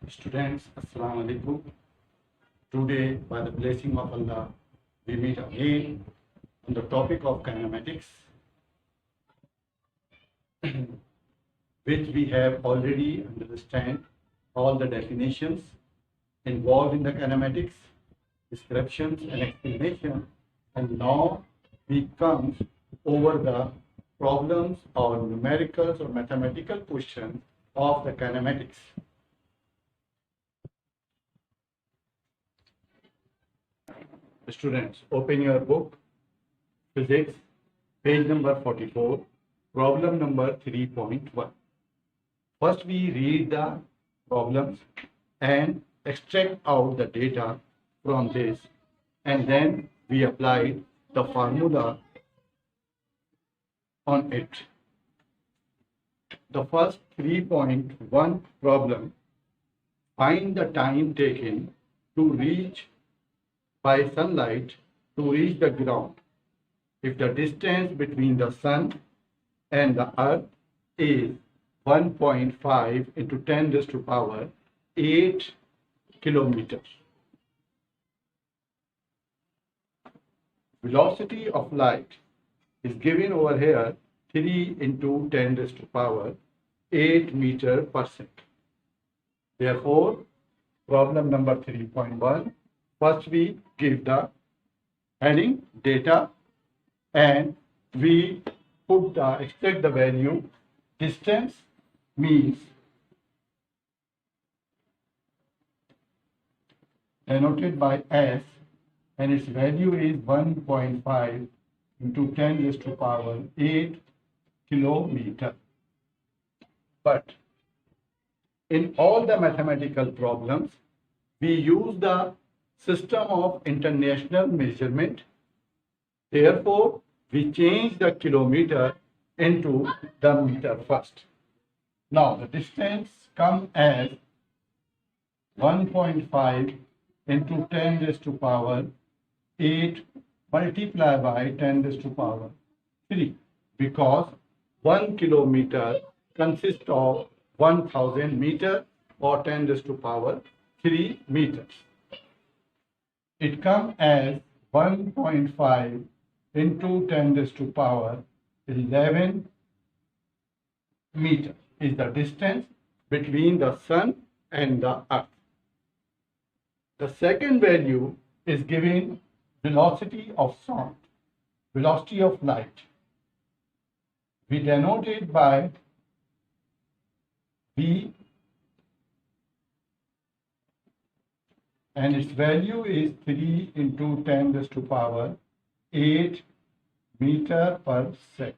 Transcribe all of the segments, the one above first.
Students, Assalamu alaikum. Today, by the blessing of Allah, we meet again on the topic of kinematics, which we have already understand all the definitions involved in the kinematics, descriptions and explanation, and now we come over the problems or numericals or mathematical questions of the kinematics. Students, open your book, physics, page number 44, problem number 3.1. First, we read the problems and extract out the data from this, and then we apply the formula on it. The first 3.1 problem, find the time taken to reach by sunlight to reach the ground if the distance between the sun and the earth is 1.5 into 10 raised to power 8 kilometers. Velocity of light is given over here 3 into 10 raised to power 8 meter per second. Therefore, problem number 3.1, first we give the heading data and we extract the value. Distance means denoted by S, and its value is 1.5 into 10 raised to power 8 kilometer. But in all the mathematical problems, we use the system of international measurement. Therefore, we change the kilometer into the meter first. Now, the distance comes as 1.5 into 10 raised to power 8 multiplied by 10 raised to power 3, because 1 kilometer consists of 1000 meter or 10 raised to power 3 meters. It comes as 1.5 into 10 raised to power 11 meter is the distance between the sun and the earth. The second value is given velocity of sound, velocity of light. We denote it by V, and its value is 3 into 10 raised to power 8 meter per second.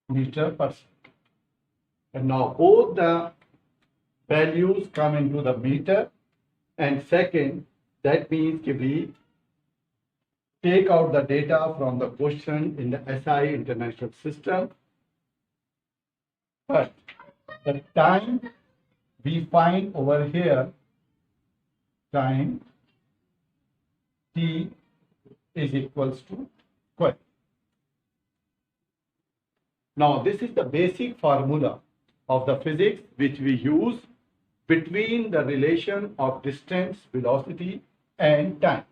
Meter per second. And now both the values come into the meter, and second, that means we take out the data from the question in the SI International System. But the time we find over here, time T is equals to 12. Now, this is the basic formula of the physics which we use between the relation of distance, velocity, and time.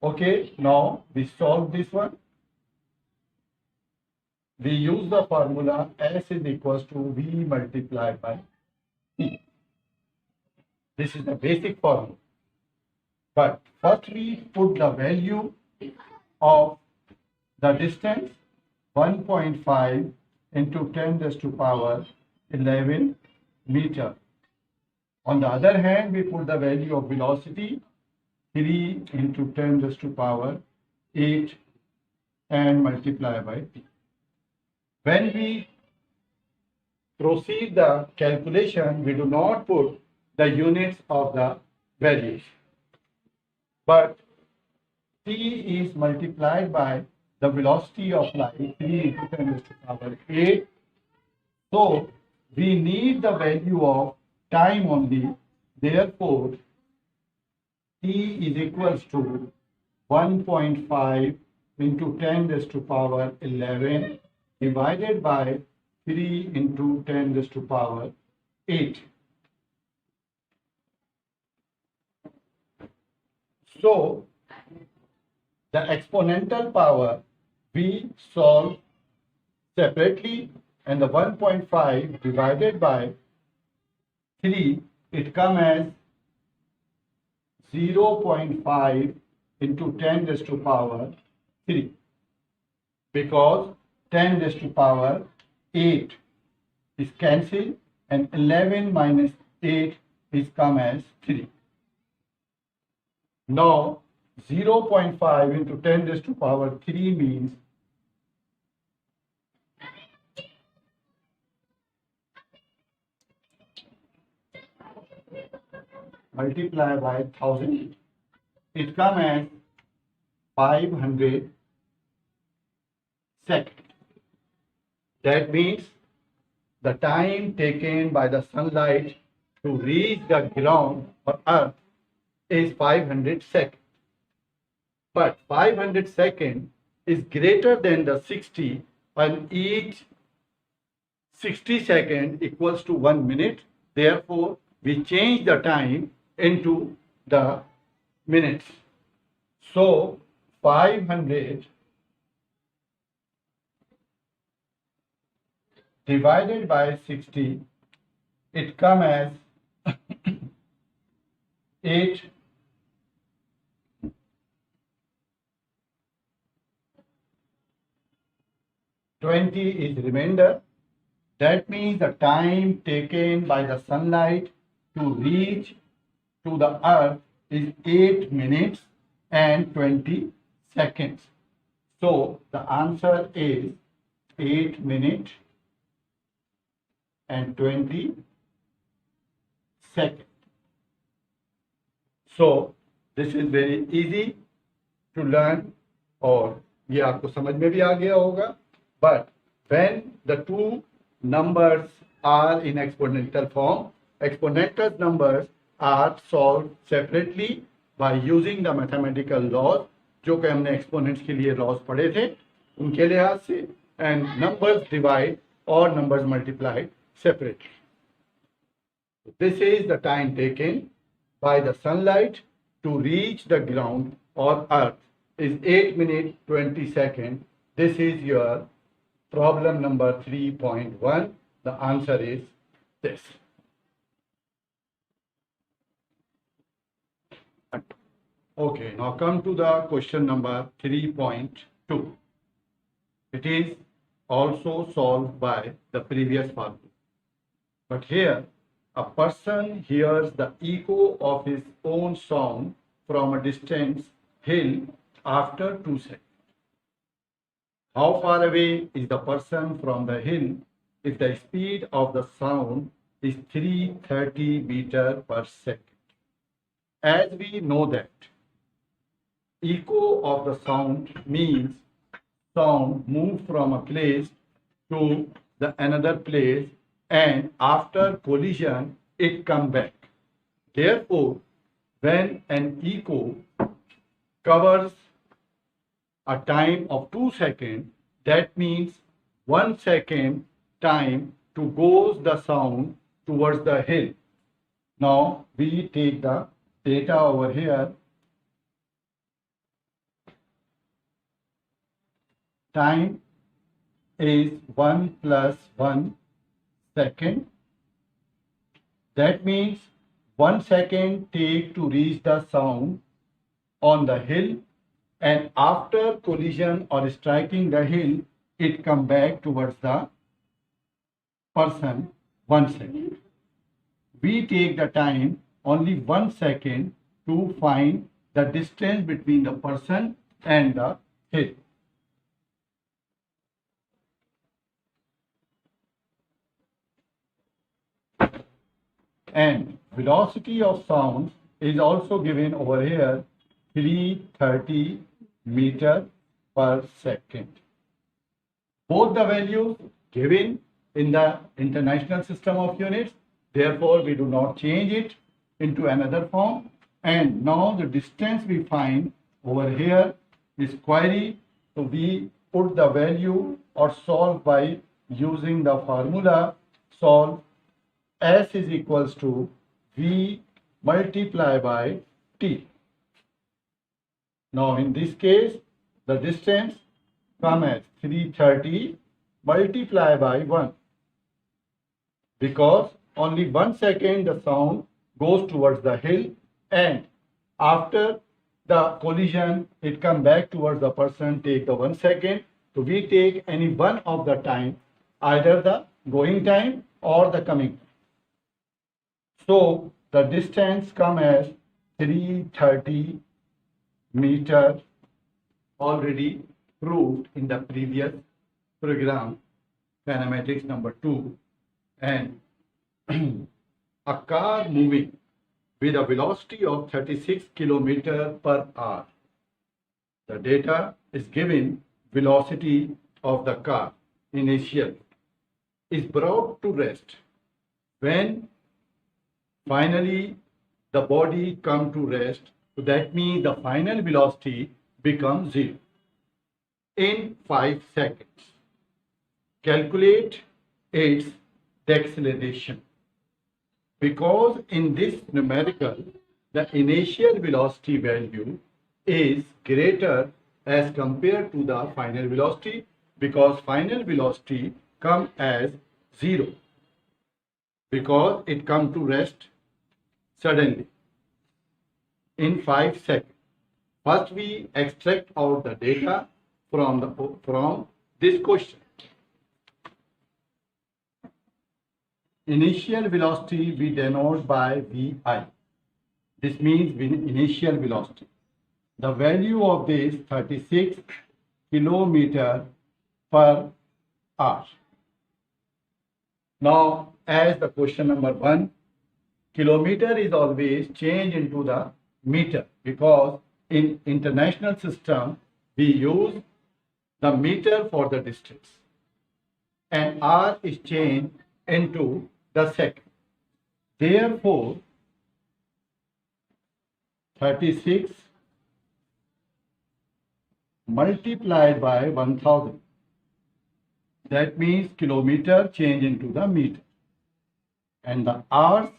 Okay, now we solve this one. We use the formula S is equals to V multiplied by T. This is the basic formula. But first we put the value of the distance 1.5 into 10 raised to power 11 meter. On the other hand, we put the value of velocity 3 into 10 raised to power 8 and multiply by T. When we proceed the calculation, we do not put the units of the values, but T is multiplied by the velocity of light 3 into 10 raised to power 8. So we need the value of time only. Therefore, T is equals to 1.5 into 10 raised to power 11 divided by 3 into 10 raised to power 8. So the exponential power we solve separately, and the 1.5 divided by 3, it comes as 0.5 into 10 raised to power 3, because 10 raised to power 8 is cancelled and 11 minus 8 is come as 3. Now 0.5 into 10 raised to power 3 means multiply by 1000, it comes as 500 seconds. That means the time taken by the sunlight to reach the ground or earth is 500 seconds. But 500 seconds is greater than the 60, and each 60 seconds equals to 1 minute. Therefore, we change the time into the minutes. So 500 divided by 60, it comes as 8 20 is remainder. That means the time taken by the sunlight to reach to the earth is 8 minutes and 20 seconds. So the answer is 8 minutes and 20 seconds. So this is very easy to learn, और ये आपको समझ में भी आ गया होगा. But when the two numbers are in exponential form, exponential numbers are solved separately by using the mathematical laws, जो कि हमने exponents के लिए laws पढ़े थे उनके लिहाज से, and numbers divide or numbers multiply separately. This is the time taken by the sunlight to reach the ground or earth is 8 minutes 20 seconds. This is your problem number 3.1. The answer is this. Okay, now come to the question number 3.2. It is also solved by the previous formula. But here, a person hears the echo of his own sound from a distant hill after 2 seconds. How far away is the person from the hill if the speed of the sound is 330 meters per second? As we know that echo of the sound means sound move from a place to the another place, and after collision it come back. Therefore, when an echo covers a time of 2 seconds, that means 1 second time to goes the sound towards the hill. Now we take the data over here. Time is 1 plus 1 second. That means 1 second take to reach the sound on the hill, and after collision or striking the hill, it come back towards the person 1 second. We take the time only 1 second to find the distance between the person and the hill. And velocity of sound is also given over here, 330 meters per second. Both the values given in the International System of Units, therefore we do not change it into another form. And now the distance we find over here is query So we put the value or solve by using the formula. Solve S is equals to V multiply by T. Now in this case, the distance come as 330 multiply by 1, because only 1 second the sound goes towards the hill, and after the collision it come back towards the person, take the 1 second. So we take any one of the time, either the going time or the coming time. So the distance come as 330 meter, already proved in the previous program, kinematics number 2. And a car moving with a velocity of 36 km per hour. The data is given. Velocity of the car initial is brought to rest when finally the body come to rest. So that means the final velocity becomes 0 in 5 seconds. Calculate its deceleration. Because in this numerical, the initial velocity value is greater as compared to the final velocity, because final velocity come as 0, because it come to rest suddenly in 5 seconds. First we extract out the data from this question. Initial velocity we denote by Vi. This means initial velocity. The value of this 36 km per hour. Now, as the question number 1, kilometer is always changed into the meter, because in international system we use the meter for the distance, and R is changed into the second. Therefore, 36 multiplied by 1000. That means kilometer change into the meter. And the hours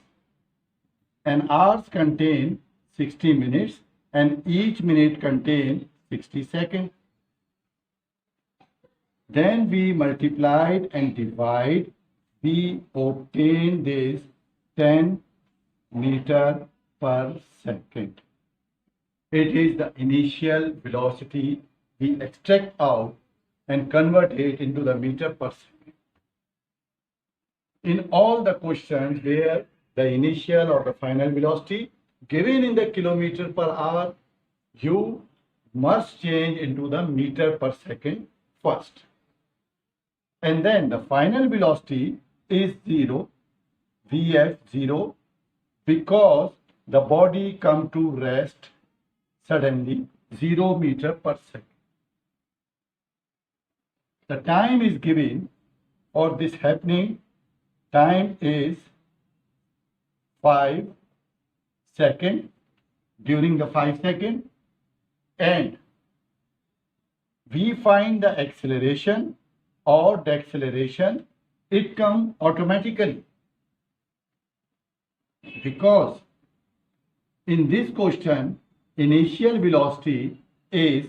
contain 60 minutes, and each minute contain 60 seconds. Then we multiplied and divide. We obtain this 10 meter per second. It is the initial velocity. We extract out and convert it into the meter per second. In all the questions where the initial or the final velocity given in the kilometer per hour, you must change into the meter per second first. And then the final velocity is 0, Vf 0, because the body come to rest suddenly, 0 meter per second. The time is given for this happening. Time is 5 seconds during the 5 seconds, and we find the acceleration or deceleration. It comes automatically, because in this question initial velocity is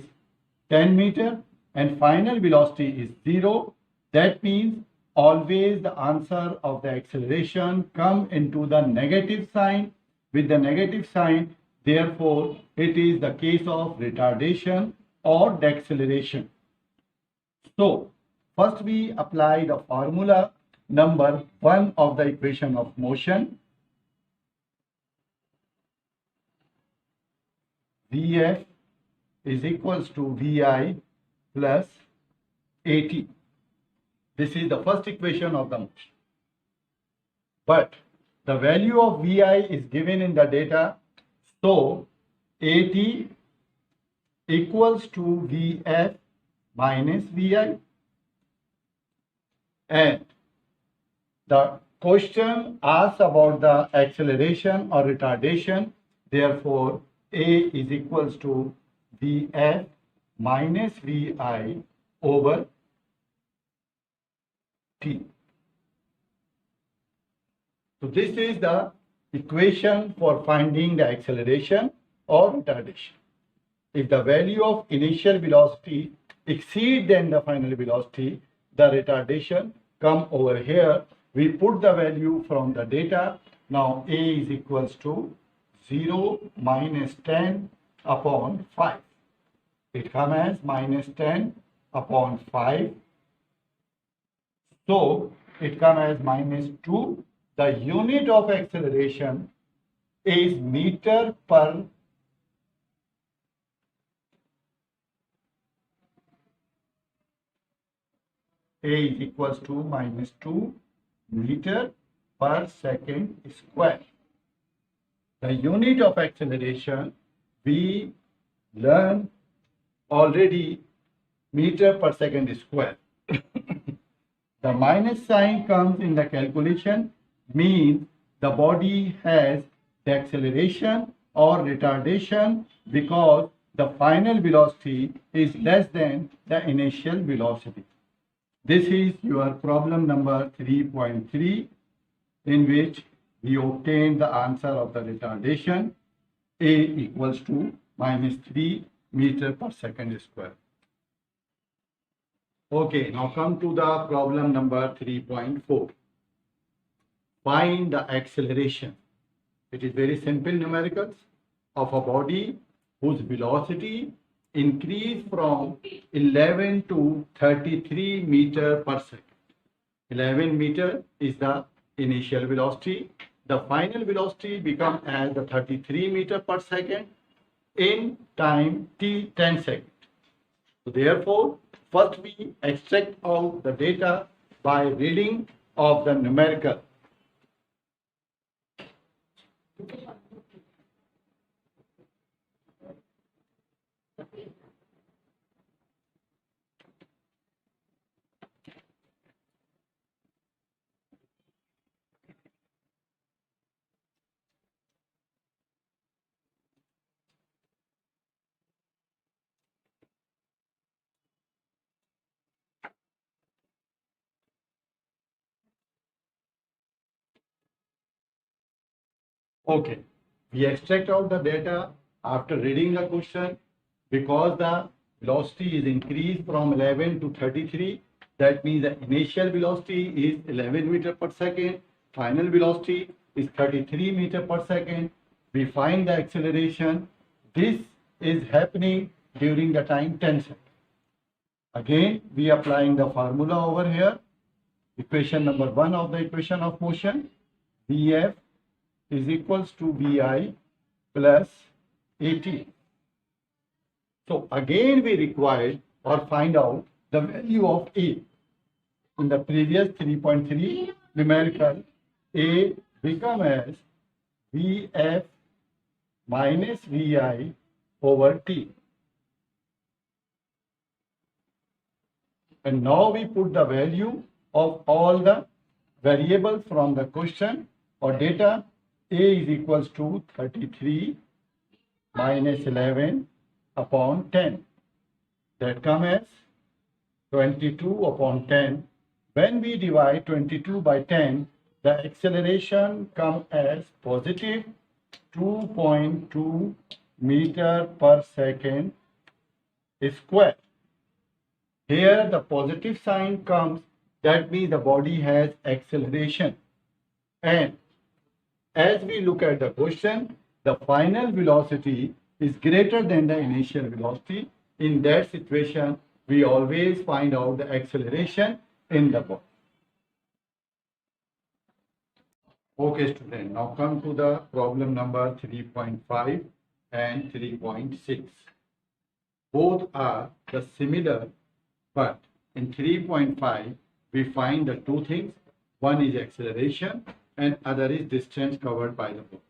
10 meter and final velocity is 0. That means always the answer of the acceleration come into the negative sign. With the negative sign, therefore it is the case of retardation or deceleration. So first we apply the formula number 1 of the equation of motion. Vf is equals to Vi plus At. This is the first equation of the motion. But the value of Vi is given in the data. So At equals to Vf minus Vi. And the question asks about the acceleration or retardation. Therefore, A is equals to Vf minus vi over t. So this is the equation for finding the acceleration or retardation. If the value of initial velocity exceeds than the final velocity, the retardation come over here. We put the value from the data. Now A is equals to 0 minus 10 upon 5. It comes as minus 10 upon 5. So it comes as minus 2. The unit of acceleration is meter per A is equals to minus 2 meter per second square. The unit of acceleration we learned already, meter per second square. The minus sign comes in the calculation, means the body has the acceleration or retardation because the final velocity is less than the initial velocity. This is your problem number 3.3, in which we obtain the answer of the retardation A equals to minus 3 meter per second square. Okay, now come to the problem number 3.4. Find the acceleration. It is very simple numericals of a body whose velocity increased from 11 to 33 meter per second. 11 meter is the initial velocity. The final velocity becomes as the 33 meter per second in time t 10 seconds. So therefore, first we extract out the data by reading of the numerical. Okay, we extract out the data after reading the question. Because the velocity is increased from 11 to 33, that means the initial velocity is 11 meter per second, final velocity is 33 meter per second. We find the acceleration. This is happening during the time 10 seconds. Again, we applying the formula over here. Equation number 1 of the equation of motion, Vf is equals to Vi plus At. So again we required or find out the value of A. In the previous 3.3 numerical, A become as Vf minus Vi over T. And now we put the value of all the variables from the question or data. A is equals to 33 minus 11 upon 10. That comes as 22 upon 10. When we divide 22 by 10, the acceleration comes as positive 2.2 meter per second square. Here the positive sign comes, that means the body has acceleration. And as we look at the question, the final velocity is greater than the initial velocity. In that situation, we always find out the acceleration in the body. Okay, student, now come to the problem number 3.5 and 3.6. Both are the similar, but in 3.5, we find the two things. One is acceleration and other is distance covered by the body.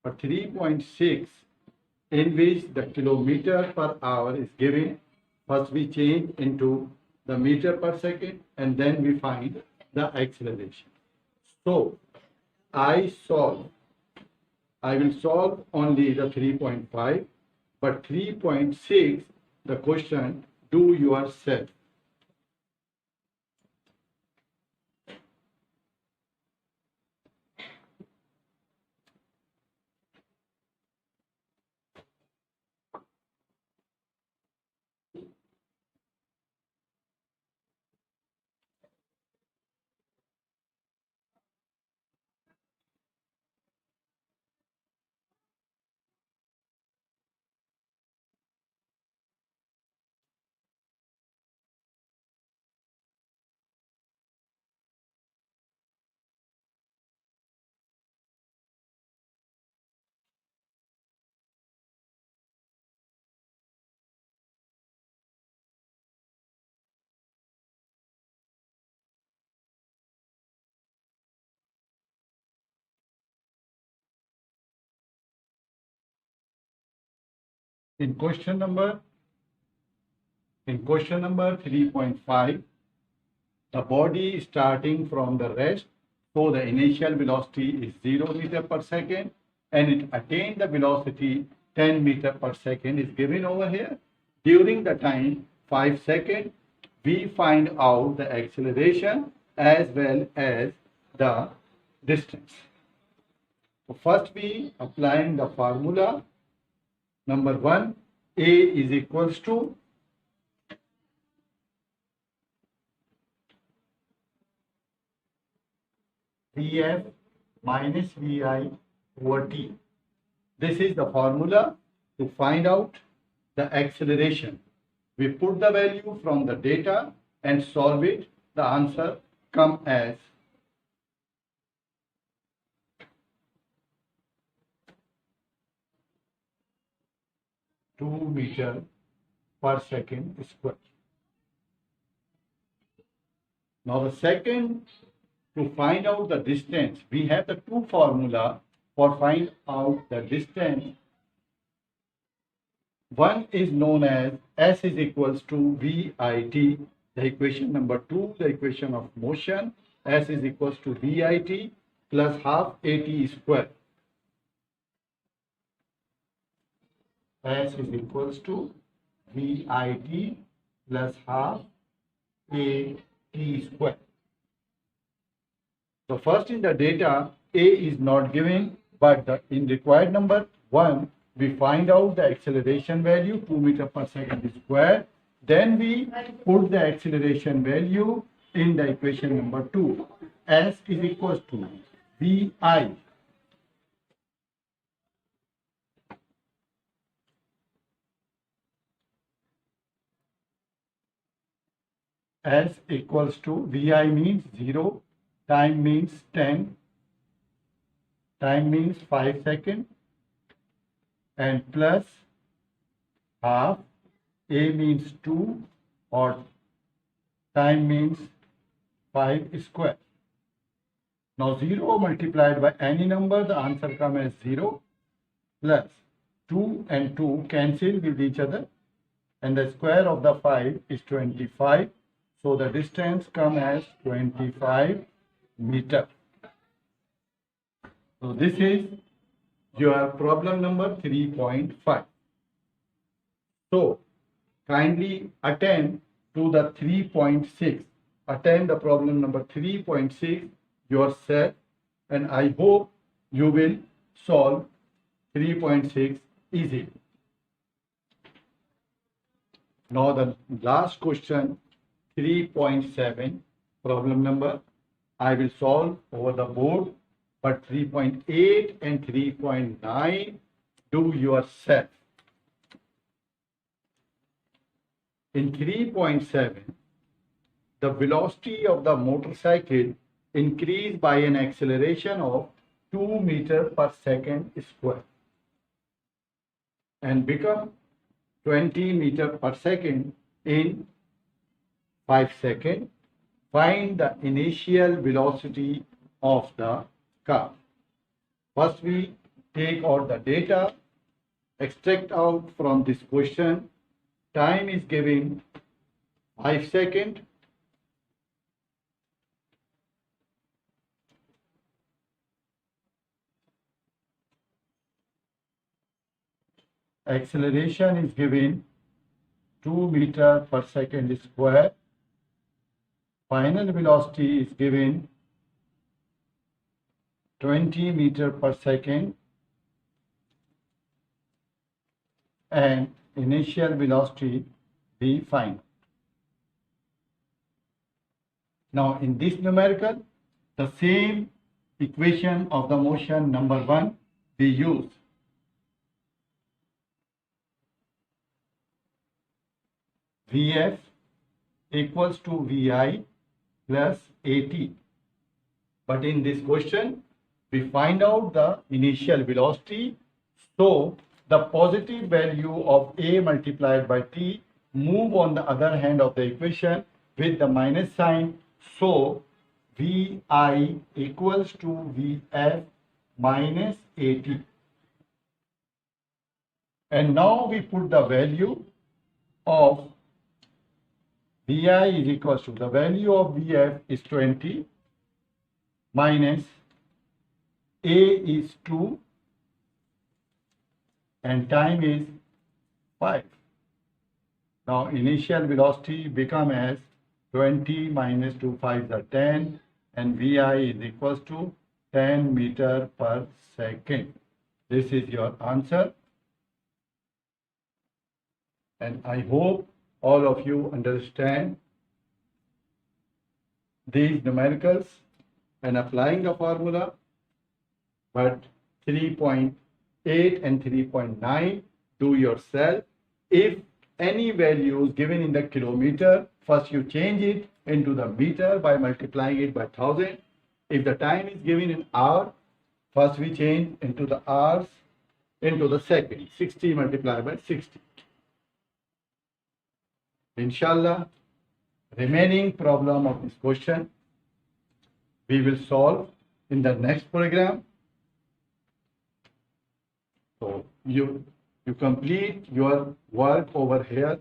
For 3.6, in which the kilometer per hour is given, first we change into the meter per second and then we find the acceleration. So I will solve only the 3.5, but 3.6 the question, do yourself. In question number 3.5, the body is starting from the rest, so the initial velocity is 0 meter per second and it attained the velocity 10 meter per second is given over here. During the time 5 seconds, we find out the acceleration as well as the distance. So first we applying the formula. Number 1, A is equals to Vf minus Vi over T. This is the formula to find out the acceleration. We put the value from the data and solve it. The answer come as 2 meter per second square. Now the second, to find out the distance, we have the two formula for find out the distance. One is known as S is equals to VIT, the equation number 2, the equation of motion. S is equals to VIT plus half AT square. S is equals to VIT plus half AT square. So first in the data, A is not given, but in required number 1, we find out the acceleration value 2 meter per second square. Then we put the acceleration value in the equation number 2. S is equals to VI S equals to Vi means 0, time means 10, time means 5 seconds, and plus half, A means 2 or time means 5 square. Now 0 multiplied by any number, the answer comes as 0 plus 2 and 2 cancel with each other and the square of the 5 is 25. So the distance comes as 25 meter. So this is your problem number 3.5. So kindly attend to the 3.6. Attend the problem number 3.6 yourself, and I hope you will solve 3.6 easily. Now the last question, 3.7 problem number, I will solve over the board, but 3.8 and 3.9 do yourself. In 3.7, the velocity of the motorcycle increased by an acceleration of 2 meter per second square and become 20 meter per second in 5 seconds. Find the initial velocity of the car. First we take out the data, extract out from this question. Time is given 5 seconds. Acceleration is given 2 meter per second square. Final velocity is given 20 meter per second and initial velocity we find. Now in this numerical, the same equation of the motion number 1 we use. Vf equals to Vi plus At. But in this question, we find out the initial velocity. So the positive value of A multiplied by T move on the other hand of the equation with the minus sign. So Vi equals to Vf minus At. And now we put the value of Vi is equals to the value of Vf is 20 minus A is 2 and time is 5. Now initial velocity become as 20 minus 2 5 are 10 and Vi is equals to 10 meter per second. This is your answer. And I hope all of you understand these numericals and applying the formula. But 3.8 and 3.9 do yourself. If any value is given in the kilometer, first you change it into the meter by multiplying it by 1000. If the time is given in hour, first we change into the hours into the second. 60 multiplied by 60. Inshallah, remaining problem of this question we will solve in the next program. So you complete your work over here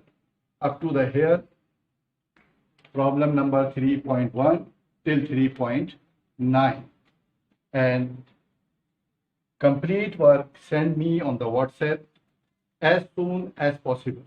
up to the here problem number 3.1 till 3.9 and complete work send me on the WhatsApp as soon as possible.